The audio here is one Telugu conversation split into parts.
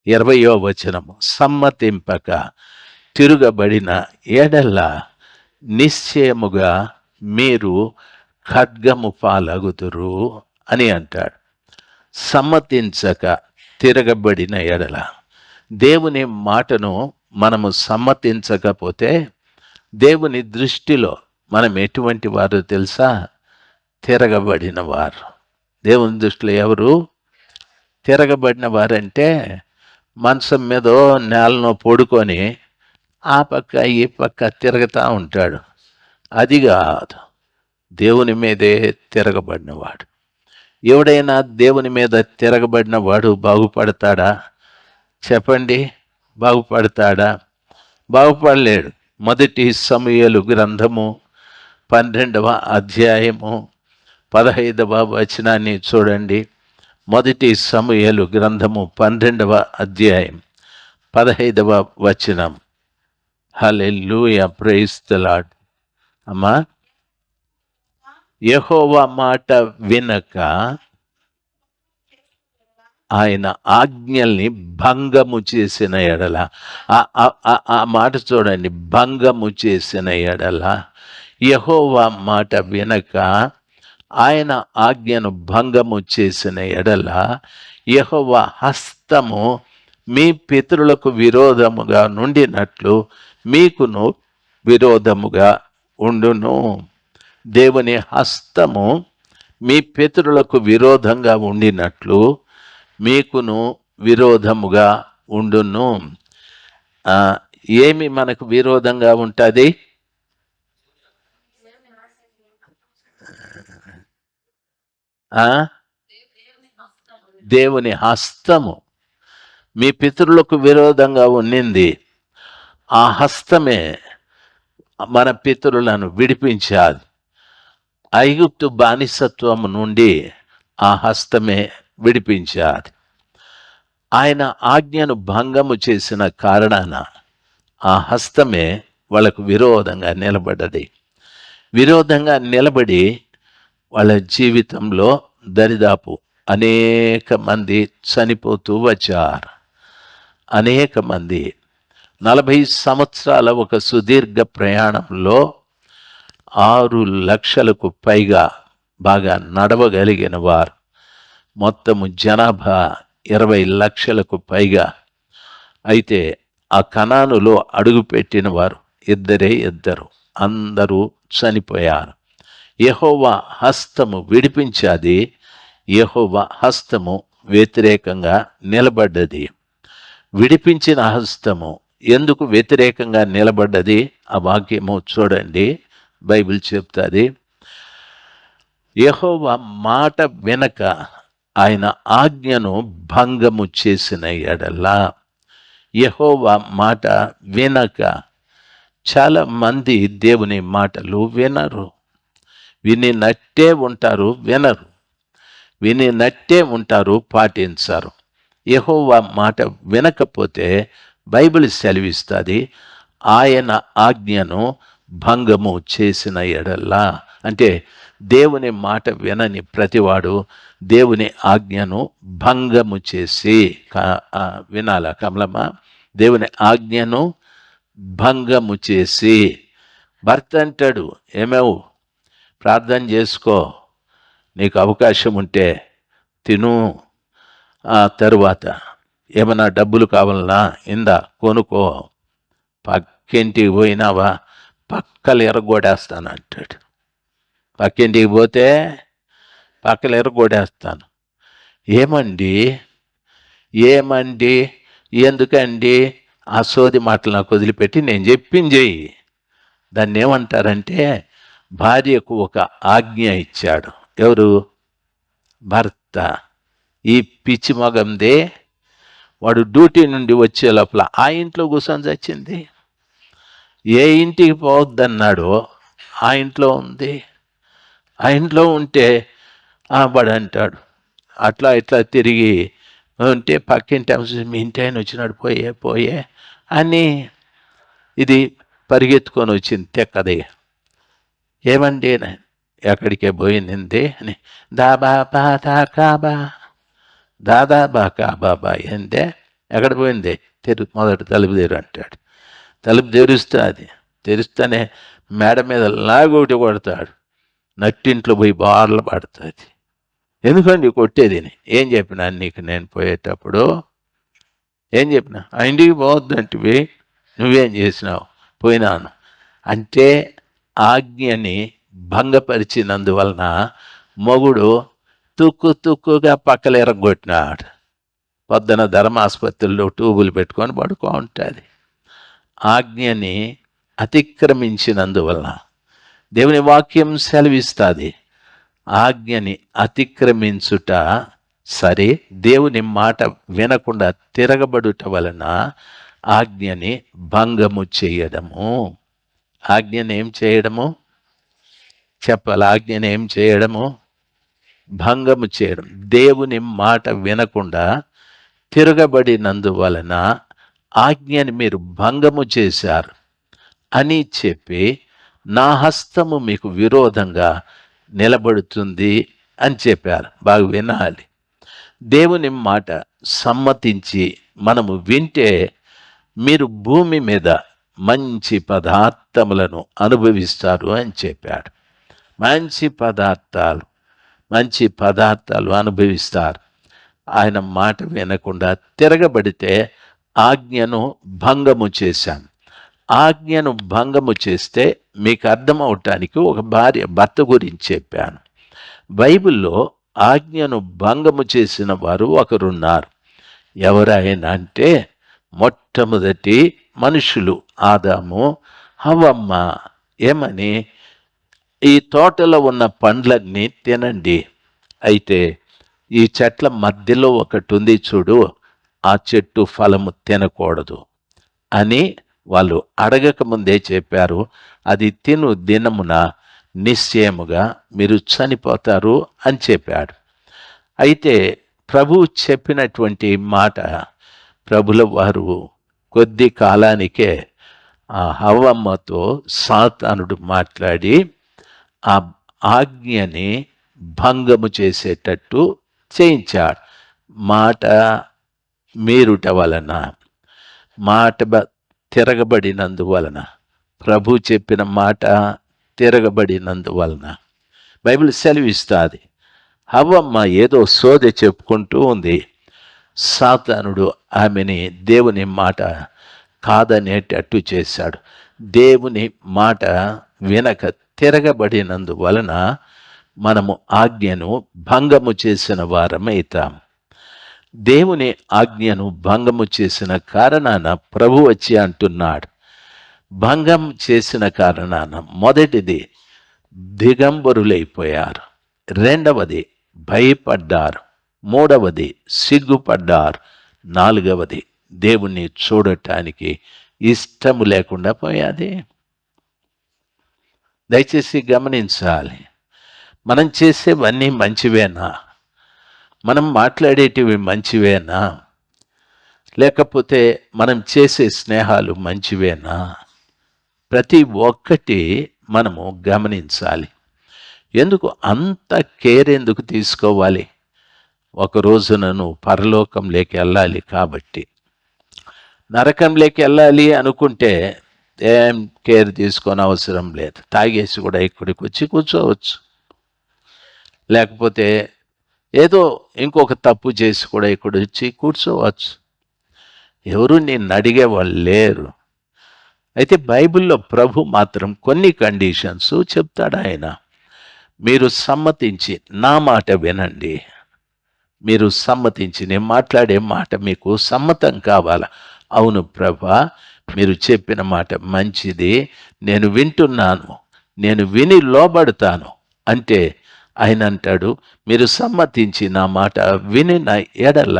20వ వచనము, సమ్మతింపక తిరుగబడిన ఎడల నిశ్చయముగా మీరు ఖడ్గము పాలగుదురు అని అంటాడు. సమ్మతించక తిరగబడిన ఎడల, దేవుని మాటను మనము సమ్మతించకపోతే దేవుని దృష్టిలో మనం ఎటువంటి వారు తెలుసా? తిరగబడిన వారు. దేవుని దృష్టిలో ఎవరు తిరగబడిన వారంటే మంచం మీదో నేలనో పడుకొని ఆ పక్క ఈ పక్క తిరగతా ఉంటాడు. అది కాదు, దేవుని మీదే తిరగబడినవాడు. ఎవడైనా దేవుని మీద తిరగబడిన వాడు బాగుపడతాడా? చెప్పండి, బాగుపడతాడా? బాగుపడలేడు. మొదటి సమూయేలు గ్రంథము 12వ అధ్యాయము 15వ వచనాన్ని చూడండి. మొదటి సమూయేలు గ్రంథము 12వ అధ్యాయం 15వ వచనం. హల్లెలూయా, ప్రైజ్ ది లార్డ్. అమ్మా, యెహోవా మాట వినక ఆయన ఆజ్ఞల్ని భంగము చేసిన ఎడల, ఆ మాట చూడండి, భంగము చేసిన ఎడల, యెహోవా మాట వినక ఆయన ఆజ్ఞను భంగము చేసిన ఎడల, యెహోవా హస్తము మీ పితరులకు విరోధముగా నుండినట్లు మీకును విరోధముగా ఉండును. దేవుని హస్తము మీ పితరులకు విరోధంగా ఉండినట్లు మీకును విరోధముగా ఉండును. ఏమి మనకు విరోధంగా ఉంటుంది? దేవుని హస్తము మీ పితరులకు విరోధంగా ఉన్నింది. ఆ హస్తమే మన పితరులను విడిపించాలి. ఐగుప్తు బానిసత్వము నుండి ఆ హస్తమే విడిపించాలి. ఆయన ఆజ్ఞను భంగము చేసిన కారణాన ఆ హస్తమే వాళ్ళకు విరోధంగా నిలబడ్డది. విరోధంగా నిలబడి వాళ్ళ జీవితంలో దరిదాపు అనేక మంది చనిపోతూ వచ్చారు. అనేక మంది 40 సంవత్సరాల ఒక సుదీర్ఘ ప్రయాణంలో 6 లక్షలకు పైగా బాగా నడవగలిగిన వారు, మొత్తము జనాభా 20 లక్షలకు పైగా. అయితే ఆ కనానులో అడుగుపెట్టిన వారు ఇద్దరు, అందరూ చనిపోయారు. యెహోవా హస్తము విడిపించాది, యెహోవా హస్తము వ్యతిరేకంగా నిలబడ్డది. విడిపించిన హస్తము ఎందుకు వ్యతిరేకంగా నిలబడ్డది? ఆ వాక్యము చూడండి, బైబిల్ చెప్తుంది. యెహోవా మాట వినక ఆయన ఆజ్ఞను భంగము చేసిన ఎడల, యెహోవా మాట వినక, చాలా మంది దేవుని మాటలు వినరు. వినినట్టే ఉంటారు, వినరు. వినినట్టే ఉంటారు, పాటించరు. యెహోవా మాట వినకపోతే బైబిల్ సెలవిస్తుంది, ఆయన ఆజ్ఞను భంగము చేసిన ఎడల. అంటే దేవుని మాట వినని ప్రతివాడు దేవుని ఆజ్ఞను భంగము చేసి, వినాల కమలమ్మ, దేవుని ఆజ్ఞను భంగము చేసి. భర్త అంటాడు, ఏమేవు ప్రార్థన చేసుకో, నీకు అవకాశం ఉంటే తిను, తరువాత ఏమన్నా డబ్బులు కావాలన్నా ఇందా కొనుక్కో, పక్కింటికి పోయినావా పక్కలు ఎరగొడేస్తాను అంటాడు. పక్కింటికి పోతే పక్కలు ఎరగొడేస్తాను. ఏమండి ఎందుకండి ఆ సోది మాటలు నాకు వదిలిపెట్టి నేను చెప్పింది చెయ్యి. దాన్ని ఏమంటారంటే, భార్యకు ఒక ఆజ్ఞ ఇచ్చాడు. ఎవరు? భర్త. ఈ పిచ్చి మగందే వాడు డ్యూటీ నుండి వచ్చే లోపల ఆ ఇంట్లో కూర్చొని చచ్చింది. ఏ ఇంటికి పోవద్దన్నాడో ఆ ఇంట్లో ఉంది. ఆ ఇంట్లో ఉంటే వాడు అంటాడు, అట్లా ఇట్లా తిరిగి ఉంటే పక్కింటి మీ ఇంటి ఆయన వచ్చినాడు, పోయే అని ఇది పరిగెత్తుకొని వచ్చింది తెక్కది. ఏమండి, ఎక్కడికే పోయింది అని, దాదాబా ఏందే ఎక్కడ పోయింది? మొదట తలుపు తెరు అంటాడు. తలుపు తెరుస్తూనే మేడ మీద లాగొకటి కొడతాడు. నట్టింట్లో పోయి బార్లు పడుతుంది. ఎందుకండి కొట్టేది? ఏం చెప్పినా నీకు నేను పోయేటప్పుడు? ఏం చెప్పినా? ఆ ఇంటికి పోవద్దంటివి, నువ్వేం చేసినావు? పోయినాను అంటే ఆజ్ఞని భంగపరిచినందువలన మొగుడు తుక్కుగా పక్కలు ఎరగొట్టినాడు. పొద్దున ధర్మాసుపత్రిలో ట్యూబులు పెట్టుకొని పడుకో ఉంటుంది. ఆజ్ఞని అతిక్రమించినందువలన దేవుని వాక్యం సెలవిస్తుంది, ఆజ్ఞని అతిక్రమించుట సరే, దేవుని మాట వినకుండా తిరగబడుట వలన ఆజ్ఞని భంగము చేయడము. ఆజ్ఞని ఏం చేయడము చెప్పాలి? ఆజ్ఞని ఏం చేయడము? భంగము చేయడం. దేవుని మాట వినకుండా తిరగబడినందువలన ఆజ్ఞని మీరు భంగము చేశారు అని చెప్పి నా హస్తము మీకు విరోధంగా నిలబడుతుంది అని చెప్పారు. బాగా వినాలి. దేవుని మాట సమ్మతించి మనము వింటే మీరు భూమి మీద మంచి పదార్థములను అనుభవిస్తారు అని చెప్పాడు. మంచి పదార్థాలు అనుభవిస్తారు. ఆయన మాట వినకుండా తిరగబడితే ఆజ్ఞను భంగము చేశాను. ఆజ్ఞను భంగము చేస్తే మీకు అర్థమవటానికి ఒక భర్త గురించి చెప్పాను. బైబిల్లో ఆజ్ఞను భంగము చేసిన వారు ఒకరున్నారు. ఎవరైనా అంటే మొట్టమొదటి మనుషులు ఆదాము హవ్వమ్మ. ఏమని? ఈ తోటలో ఉన్న పండ్లన్నీ తినండి, అయితే ఈ చెట్ల మధ్యలో ఒకటి ఉంది చూడు, ఆ చెట్టు ఫలము తినకూడదు అని వాళ్ళు అడగక ముందే చెప్పారు. అది తిను దినమున నిశ్చయముగా మీరు చనిపోతారు అని చెప్పాడు. అయితే ప్రభువు చెప్పినటువంటి మాట, ప్రభుల వారు కొద్ది కాలానికే ఆ హవ్వమ్మతో సాతానుడు మాట్లాడి ఆ ఆజ్ఞని భంగము చేసేటట్టు చేయించాడు. మాట మీరుట వలన, మాట తిరగబడినందువలన, ప్రభు చెప్పిన మాట తిరగబడినందువలన బైబిల్ సెలవిస్తుంది. హవ్వమ్మ ఏదో సోదె చెప్పుకుంటూ ఉంది. సాతానుడు ఆమెని దేవుని మాట కాదనేటట్టు చేశాడు. దేవుని మాట వినక తిరగబడినందువలన మనము ఆజ్ఞను భంగము చేసిన వారమైతాం. దేవుని ఆజ్ఞను భంగము చేసిన కారణాన ప్రభు వచ్చి అంటున్నాడు, భంగం చేసిన కారణాన మొదటిది దిగంబరులైపోయారు, రెండవది భయపడ్డారు, మూడవది సిగ్గుపడ్డారు, నాలుగవది దేవుణ్ణి చూడటానికి ఇష్టము లేకుండా పోయాది. దయచేసి గమనించాలి. మనం చేసేవన్నీ మంచివేనా? మనం మాట్లాడేటివి మంచివేనా? లేకపోతే మనం చేసే స్నేహాలు మంచివేనా? ప్రతి ఒక్కటి మనము గమనించాలి. ఎందుకు అంత కేర్ ఎందుకు తీసుకోవాలి? ఒక రోజున నువ్వు పరలోకంలోకి వెళ్ళాలి కాబట్టి. నరకంలోకి వెళ్ళాలి అనుకుంటే ఏం కేర్ తీసుకొని అవసరం లేదు. తాగేసి కూడా ఇక్కడికి వచ్చి కూర్చోవచ్చు, లేకపోతే ఏదో ఇంకొక తప్పు చేసి కూడా ఇక్కడ వచ్చి కూర్చోవచ్చు. ఎవరు నిన్ను అడిగే వాళ్ళు లేరు. అయితే బైబిల్లో ప్రభు మాత్రం కొన్ని కండిషన్స్ చెప్తాడు. ఆయన, మీరు సమ్మతించి నా మాట వినండి. మీరు సమ్మతించి, నేను మాట్లాడే మాట మీకు సమ్మతం కావాలా? అవును ప్రభా, మీరు చెప్పిన మాట మంచిది, నేను వింటున్నాను, నేను విని లోబడతాను అంటే ఆయన అంటాడు, మీరు సమ్మతించి నా మాట వినిన ఎడల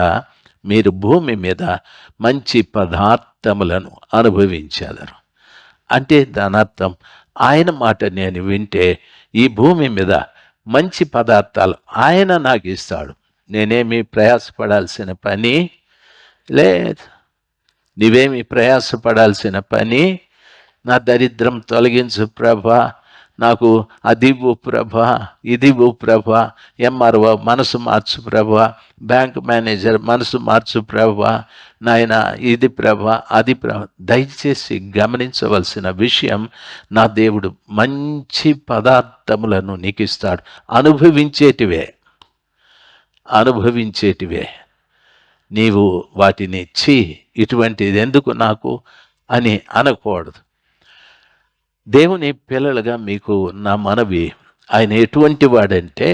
మీరు భూమి మీద మంచి పదార్థములను అనుభవించెదరు. అంటే దాని అర్థం ఆయన మాట నేను వింటే ఈ భూమి మీద మంచి పదార్థాలు ఆయన నాకు ఇస్తాడు. నేనేమి ప్రయాసపడాల్సిన పని లేదు. నీవేమి ప్రయాసపడాల్సిన పని. నా దరిద్రం తొలగించు ప్రభా, నాకు అది ఇవ్వు ప్రభా, ఇది ఇవ్వు ప్రభా, ఎంఆర్ఓ మనసు మార్చు ప్రభా, బ్యాంక్ మేనేజర్ మనసు మార్చు ప్రభా, నాయన ఇది ప్రభా, అది ప్రభా. దయచేసి గమనించవలసిన విషయం, నా దేవుడు మంచి పదార్థములను నీకు ఇస్తాడు. అనుభవించేటివే. నీవు వాటిని ఇటువంటిది ఎందుకు నాకు అని అనకూడదు. దేవుని పిల్లలుగా మీకు నా మనవి, ఆయన ఎటువంటి వాడంటే,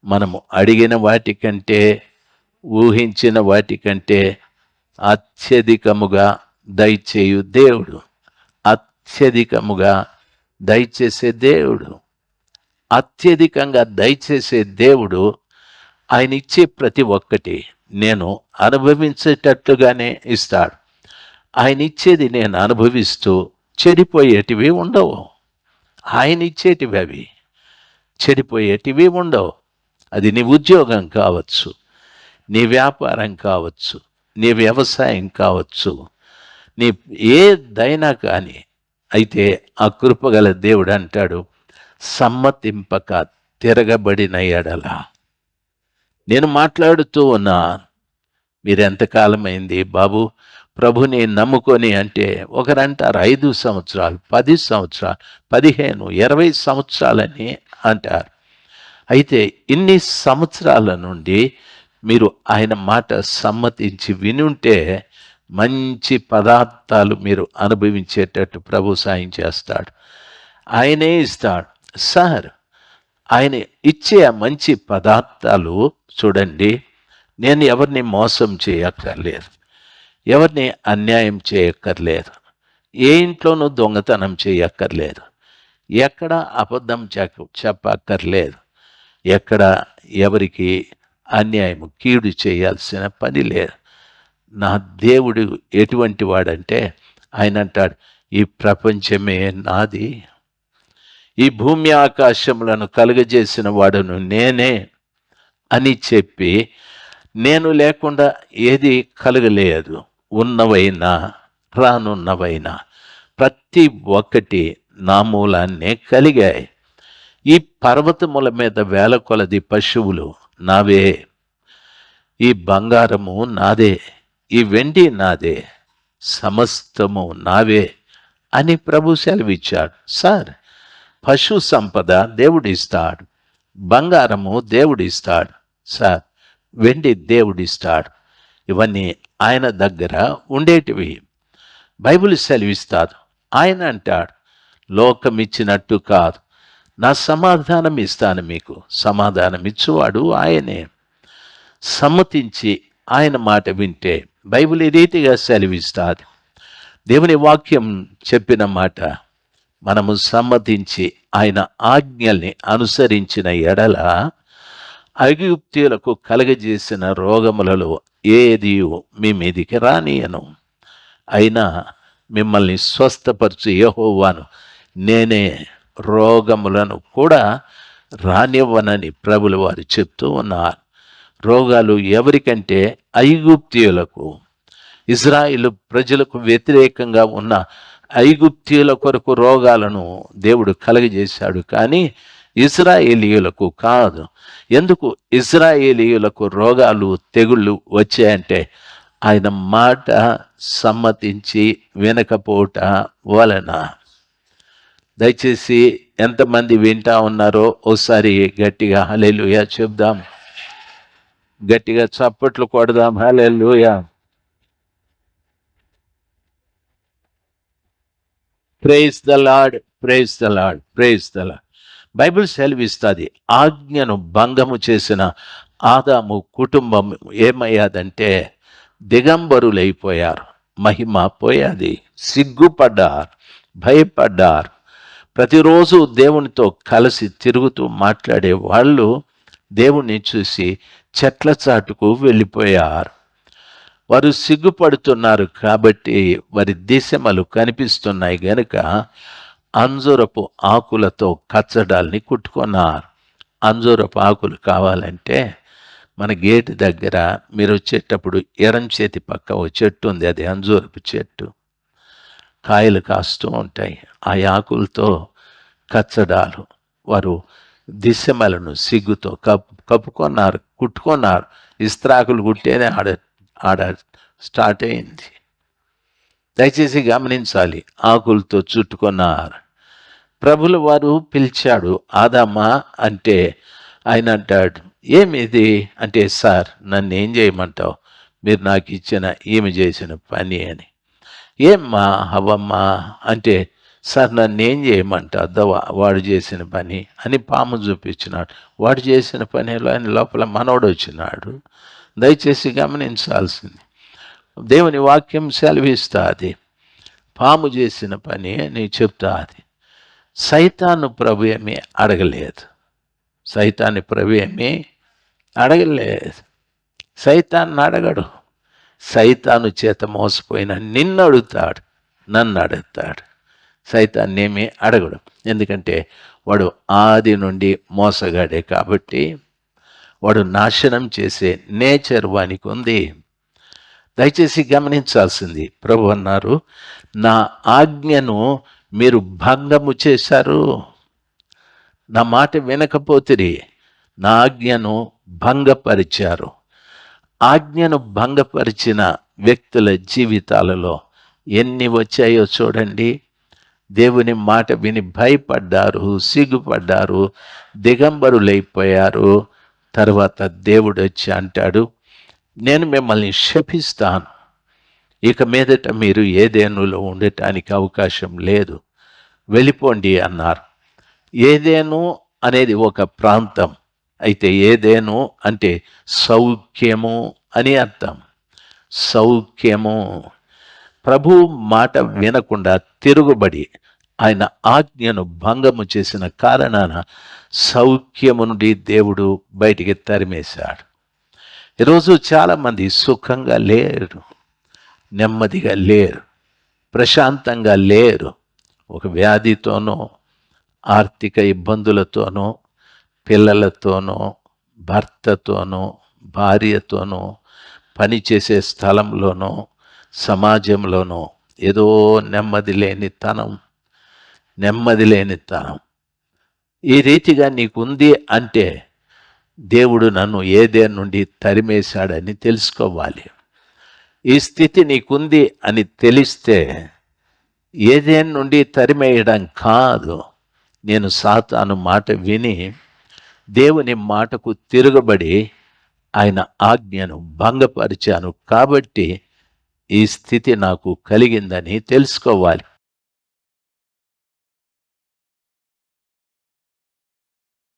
మనము అడిగిన వాటికంటే, ఊహించిన వాటికంటే అత్యధికముగా దయచేయు దేవుడు. అత్యధికముగా దయచేసే దేవుడు. అత్యధికంగా దయచేసే దేవుడు. ఆయన ఇచ్చే ప్రతి ఒక్కటి నేను అనుభవించేటట్లుగానే ఇస్తాడు. ఆయన ఇచ్చేది నేను అనుభవిస్తూ చెడిపోయేటివి ఉండవు. ఆయన ఇచ్చేటివి అవి చెడిపోయేటివి ఉండవు. అది నీ ఉద్యోగం కావచ్చు, నీ వ్యాపారం కావచ్చు, నీ వ్యవసాయం కావచ్చు, నీ ఏదైనా కానీ. అయితే ఆ కృపగల దేవుడు అంటాడు, సమ్మతింపక తిరగబడిన ఎడల. నేను మాట్లాడుతూ ఉన్నా, మీరెంతకాలమైంది బాబు ప్రభుని నమ్ముకొని అంటే, ఒకరంటారు 5 సంవత్సరాలు, 10 సంవత్సరాలు, 15, 20 సంవత్సరాలని అంటారు. అయితే ఇన్ని సంవత్సరాల నుండి మీరు ఆయన మాట సమ్మతించి వినుంటే మంచి పదార్థాలు మీరు అనుభవించేటట్టు ప్రభు సాయం చేస్తాడు. ఆయనే ఇస్తాడు. సార్, ఆయన ఇచ్చే మంచి పదార్థాలు చూడండి, నేను ఎవరిని మోసం చేయక్కర్లేదు, ఎవరిని అన్యాయం చేయక్కర్లేదు, ఏ ఇంట్లోనూ దొంగతనం చేయక్కర్లేదు, ఎక్కడ అబద్ధం చెప్పక్కర్లేదు, ఎక్కడ ఎవరికి అన్యాయం కీడు చేయాల్సిన పని లేదు. నా దేవుడు ఎటువంటి వాడంటే, ఆయన అంటాడు, ఈ ప్రపంచమే నాది, ఈ భూమి ఆకాశములను కలుగజేసిన వాడును నేనే అని చెప్పి, నేను లేకుండా ఏది కలగలేదు. ఉన్నవైనా రానున్నవైనా ప్రతి ఒక్కటి నా మూలాన్నే కలిగాయి. ఈ పర్వతముల మీద వేల కొలది పశువులు నావే, ఈ బంగారము నాదే, ఈ వెండి నాదే, సమస్తము నావే అని ప్రభు సెలవిచ్చాడు. సార్, పశు సంపద దేవుడిస్తాడు, బంగారము దేవుడిస్తాడు, సార్ వెండి దేవుడిస్తాడు. ఇవన్నీ ఆయన దగ్గర ఉండేటివి. బైబిల్ సెలవిస్తాడు. ఆయన అంటాడు, లోకం ఇచ్చినట్టు కాదు, నా సమాధానం ఇస్తాను మీకు. సమాధానం ఇచ్చువాడు ఆయనే. సమ్మతించి ఆయన మాట వింటే బైబిల్ ఈ రీతిగా సెలవిస్తాది. దేవుని వాక్యం చెప్పిన మాట మనము సమ్మతించి ఆయన ఆజ్ఞల్ని అనుసరించిన ఎడల ఐగుప్తీయులకు కలగజేసిన రోగములలో ఏది మీ మీదికి రానియను. అయినా మిమ్మల్ని స్వస్థపరచు యెహోవాను నేనే, రోగములను కూడా రానివ్వనని ప్రభుల వారు చెప్తూ ఉన్నారు. రోగాలు ఎవరికంటే ఐగుప్తీయులకు, ఇజ్రాయిలు ప్రజలకు వ్యతిరేకంగా ఉన్న ఐగుప్తీయుల కొరకు రోగాలను దేవుడు కలగజేశాడు, కానీ ఇజ్రాయేలీయులకు కాదు. ఎందుకు ఇజ్రాయేలీయులకు రోగాలు తెగుళ్ళు వచ్చాయంటే, ఆయన మాట సమ్మతించి వినకపోవట వలన. దయచేసి ఎంతమంది వింటా ఉన్నారో ఒకసారి గట్టిగా హల్లెలూయా చెప్దాం, గట్టిగా చప్పట్లు కొడదాం. Hallelujah. Praise the lord, praise the lord, praise the lord. Bible సెలవిస్తుంది, ఆజ్ఞను భంగము చేసిన ఆదాము కుటుంబం ఏమయ్యాదంటే దిగంబరులైపోయారు. మహిమ పోయాది, సిగ్గుపడ్డారు, భయపడ్డారు. ప్రతిరోజు దేవునితో కలిసి తిరుగుతూ మాట్లాడే వాళ్ళు దేవుణ్ణి చూసి చెట్ల చాటుకు వెళ్ళిపోయారు. వారు సిగ్గుపడుతున్నారు కాబట్టి వారి దిశమలు కనిపిస్తున్నాయి గనుక అంజూరపు ఆకులతో కచ్చడాల్ని కుట్టుకున్నారు. అంజూరపు ఆకులు కావాలంటే మన గేటు దగ్గర మీరు వచ్చేటప్పుడు ఎడం చేతి పక్క ఓ చెట్టు ఉంది, అది అంజూరపు చెట్టు. కాయలు కాస్తూ ఉంటాయి. ఆ ఆకులతో కచ్చడాలు, వారు దిశమలను సిగ్గుతో కప్పుకొన్నారు, కుట్టుకున్నారు. ఇస్త్రాకులు కుట్టేనే ఆడ స్టార్ట్ అయింది. దయచేసి గమనించాలి. ఆకులతో చుట్టుకున్నారు. ప్రభుల వారు పిలిచాడు, ఆదామా అంటే ఆయన అంటాడు, ఏమిది అంటే, సార్ నన్ను ఏం చేయమంటావు, మీరు నాకు ఇచ్చిన ఈమె చేసిన పని అని. ఏమ్మా హవ్వమ్మా అంటే, సార్ నన్ను ఏం చేయమంటావు, వాడు చేసిన పని అని పాము చూపించినాడు. వాడు చేసిన పనిలో ఆయన లోపల మనవడు వచ్చినాడు. దయచేసి గమనించాల్సింది. దేవుని వాక్యం సెలవిస్తుంది, పాము చేసిన పని అని చెప్తాది. సైతాను ప్రభు ఏమీ అడగలేదు. సైతాన్ని ప్రభు ఏమీ అడగలేదు. సైతాన్ని అడగడు. సైతాను చేత మోసపోయిన నిన్ను అడుగుతాడు, నన్ను అడుగుతాడు. సైతాన్ని ఏమీ అడగడు. ఎందుకంటే వాడు ఆది నుండి మోసగాడే కాబట్టి, వాడు నాశనం చేసే నేచర్ వానికి ఉంది. దయచేసి గమనించాల్సింది, ప్రభు అన్నారు, నా ఆజ్ఞను మీరు భంగము చేశారు. నా మాట వినకపోతిరి, నా ఆజ్ఞను భంగపరిచారు. ఆజ్ఞను భంగపరిచిన వ్యక్తుల జీవితాలలో ఎన్ని వచ్చాయో చూడండి. దేవుని మాట విని భయపడ్డారు, సిగ్గుపడ్డారు, దిగంబరులైపోయారు. తర్వాత దేవుడు వచ్చి అంటాడు, నేను మిమ్మల్ని శపిస్తాను, ఇక మీదట మీరు ఏదేనులో ఉండటానికి అవకాశం లేదు, వెళ్ళిపోండి అన్నారు. ఏదేను అనేది ఒక ప్రాంతం అయితే, ఏదేను అంటే సౌఖ్యము అని అర్థం. సౌఖ్యము. ప్రభు మాట వినకుండా తిరుగుబడి ఆయన ఆజ్ఞను భంగము చేసిన కారణాన సౌఖ్యము నుండి దేవుడు బయటికి తరిమేశాడు. ఈరోజు చాలామంది సుఖంగా లేరు, నెమ్మదిగా లేరు, ప్రశాంతంగా లేరు. ఒక వ్యాధితోనో, ఆర్థిక ఇబ్బందులతోనో, పిల్లలతోనో, భర్తతోనో, భార్యతోనో, పనిచేసే స్థలంలోనో, సమాజంలోనో ఏదో నెమ్మది లేనితనం. ఈ రీతిగా నీకుంది అంటే దేవుడు నన్ను ఏదేను నుండి తరిమేశాడని తెలుసుకోవాలి. ఈ స్థితి నీకుంది అని తెలిస్తే ఏదేను నుండి తరిమేయడం కాదు, నేను సాతాను మాట విని దేవుని మాటకు తిరగబడి ఆయన ఆజ్ఞను భంగపరిచాను కాబట్టి ఈ స్థితి నాకు కలిగిందని తెలుసుకోవాలి.